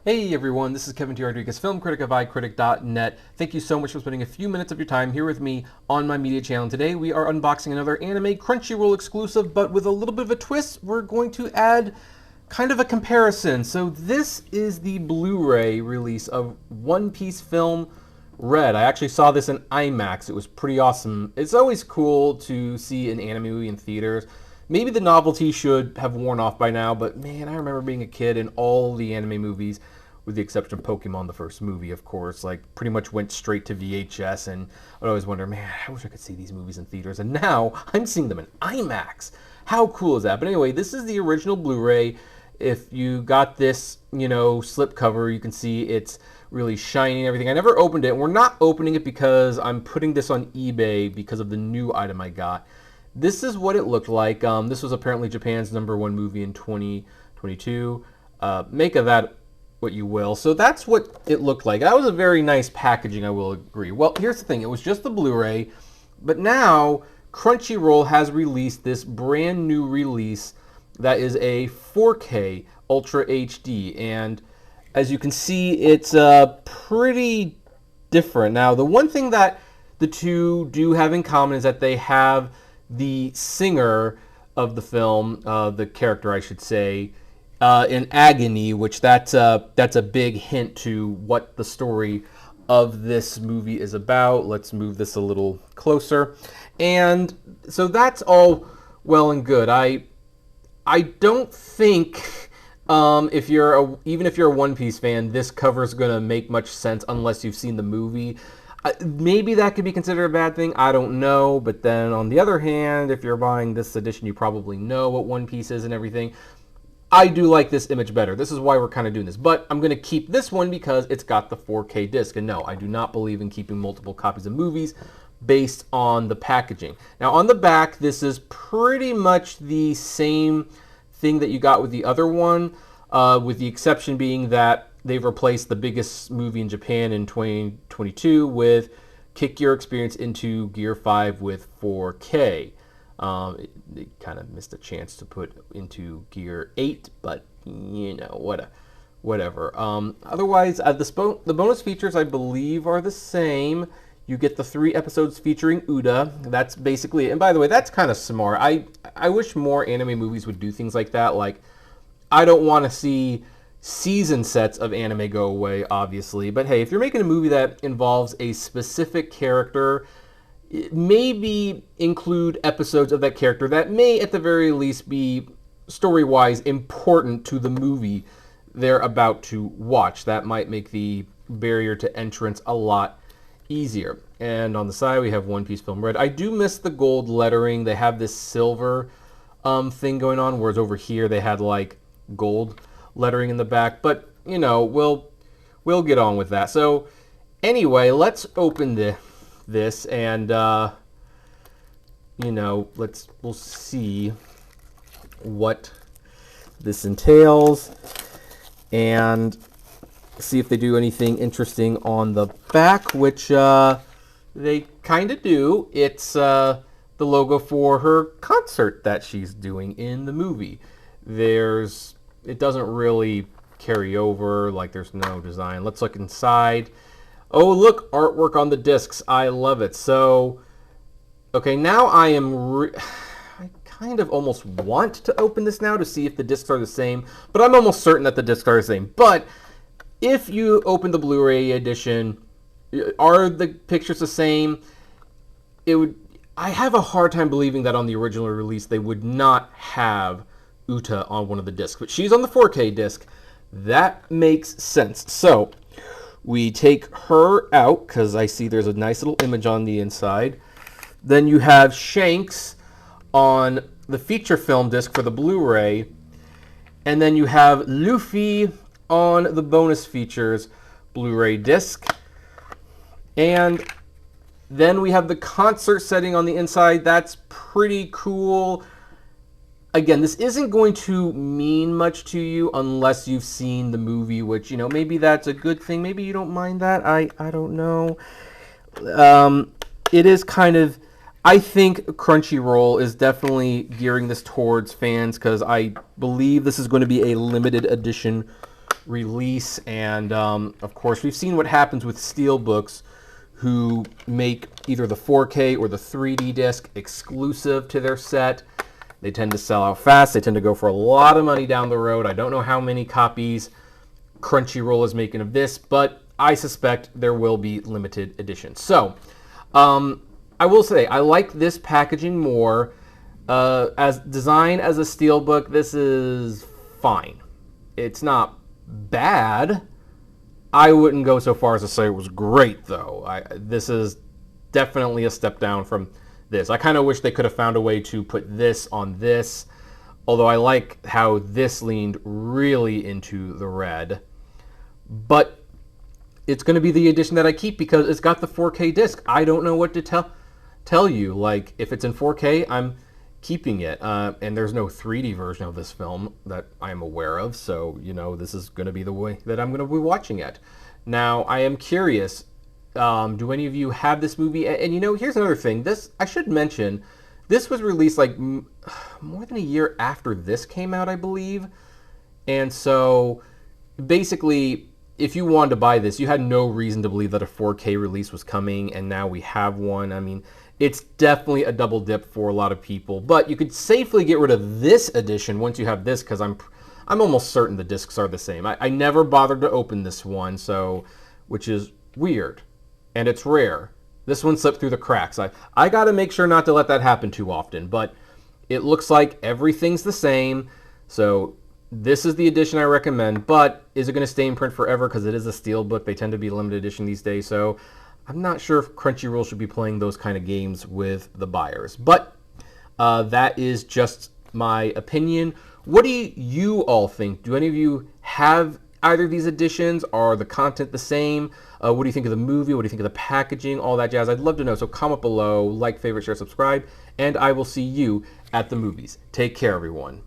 Hey everyone, this is Kevin T. Rodriguez, film critic of iCritic.net. Thank you so much for spending a few minutes of your time here with me on my media channel. Today we are unboxing another anime Crunchyroll exclusive, but with a little bit of a twist. We're going to add kind of a comparison. So this is the Blu-ray release of One Piece film Red. I actually saw this in IMAX. It was pretty awesome. It's always cool to see an anime movie in theaters. Maybe the novelty should have worn off by now, but man, I remember being a kid and all the anime movies, with the exception of Pokemon, the first movie, of course, like pretty much went straight to VHS, and I'd always wonder, man, I wish I could see these movies in theaters, and now I'm seeing them in IMAX. How cool is that? But anyway, this is the original Blu-ray. If you got this, slip cover, you can see it's really shiny and everything. I never opened it, and we're not opening it because I'm putting this on eBay because of the new item I got. This is what it looked like. This was apparently Japan's #1 movie in 2022. Make of that what you will. So that's what it looked like. That was a very nice packaging, I will agree. Well, here's the thing. It was just the Blu-ray, but now Crunchyroll has released this brand new release that is a 4K Ultra HD. And as you can see, it's pretty different. Now, the one thing that the two do have in common is that they have the singer of the film, the character I should say, in agony, which that's a big hint to what the story of this movie is about. Let's move this a little closer. And so that's all well and good. I don't think even if you're a One Piece fan, this cover is going to make much sense unless you've seen the movie. Maybe that could be considered a bad thing. I don't know. But then on the other hand, if you're buying this edition, you probably know what One Piece is and everything. I do like this image better. This is why we're kind of doing this. But I'm going to keep this one because it's got the 4K disc. And no, I do not believe in keeping multiple copies of movies based on the packaging. Now on the back, this is pretty much the same thing that you got with the other one, with the exception being that they've replaced the biggest movie in Japan in 2022 with Kick Your Experience into Gear 5 with 4K. They kind of missed a chance to put into Gear 8, but whatever. Otherwise, the bonus features I believe are the same. You get the 3 episodes featuring Uda. That's basically it. And by the way, that's kind of smart. I wish more anime movies would do things like that. Like, I don't want to see season sets of anime go away, obviously. But hey, if you're making a movie that involves a specific character, maybe include episodes of that character that may, at the very least, be story-wise important to the movie they're about to watch. That might make the barrier to entrance a lot easier. And on the side, we have One Piece Film Red. I do miss the gold lettering. They have this silver thing going on, whereas over here they had like gold lettering in the back. But we'll get on with that. So anyway, let's open this and we'll see what this entails and see if they do anything interesting on the back, which they kind of do. It's the logo for her concert that she's doing in the movie. It doesn't really carry over, like there's no design. Let's look inside. Oh, look, artwork on the discs. I love it. So, okay, now I kind of almost want to open this now to see if the discs are the same, but I'm almost certain that the discs are the same. But if you open the Blu-ray edition, are the pictures the same? I have a hard time believing that on the original release they would not have Uta on one of the discs, but she's on the 4K disc. That makes sense. So we take her out because I see there's a nice little image on the inside. Then you have Shanks on the feature film disc for the Blu-ray, and then you have Luffy on the bonus features Blu-ray disc. And then we have the concert setting on the inside. That's pretty cool. Again, this isn't going to mean much to you unless you've seen the movie, which, maybe that's a good thing. Maybe you don't mind that. I don't know. It is kind of, I think Crunchyroll is definitely gearing this towards fans because I believe this is going to be a limited edition release, and of course we've seen what happens with Steelbooks, who make either the 4K or the 3D disc exclusive to their set. They tend to sell out fast. They tend to go for a lot of money down the road. I don't know how many copies Crunchyroll is making of this, but I suspect there will be limited editions. So, I will say, I like this packaging more. As design as a Steelbook, this is fine. It's not bad. I wouldn't go so far as to say it was great, though. This is definitely a step down from this. I kind of wish they could have found a way to put this on this, although I like how this leaned really into the red. But it's going to be the edition that I keep because it's got the 4K disc. I don't know what to tell you. Like, if it's in 4K, I'm keeping it. And there's no 3D version of this film that I'm aware of, so, you know, this is going to be the way that I'm going to be watching it. Now, I am curious, do any of you have this movie? And you know, here's another thing. This, I should mention, this was released like more than a year after this came out, I believe. And so, basically, if you wanted to buy this, you had no reason to believe that a 4K release was coming, and now we have one. I mean, it's definitely a double dip for a lot of people, but you could safely get rid of this edition once you have this, because I'm almost certain the discs are the same. I never bothered to open this one, so, which is weird, and it's rare. This one slipped through the cracks. I got to make sure not to let that happen too often, but it looks like everything's the same, so this is the edition I recommend. But is it going to stay in print forever? Because it is a Steelbook. They tend to be limited edition these days, so I'm not sure if Crunchyroll should be playing those kind of games with the buyers. But that is just my opinion. What do you all think? Do any of you have either of these editions? Are the content the same? What do you think of the movie? What do you think of the packaging? All that jazz. I'd love to know. So comment below, like, favorite, share, subscribe, and I will see you at the movies. Take care, everyone.